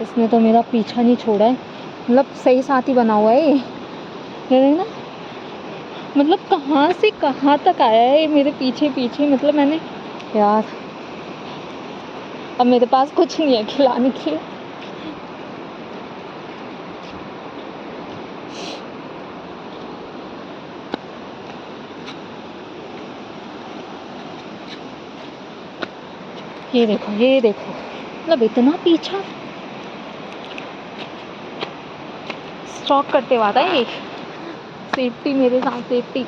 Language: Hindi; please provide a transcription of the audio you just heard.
इसने तो मेरा पीछा नहीं छोड़ा है, मतलब सही साथी बना हुआ है ये ना, मतलब कहाँ से कहाँ तक आया है मेरे पीछे पीछे। मतलब मैंने यार, अब मेरे पास कुछ नहीं है खिलाने के लिए। ये देखो ये देखो, मतलब इतना पीछा, स्टॉक करते हुआ था ये। सेफ्टी मेरे साथ, सेफ्टी।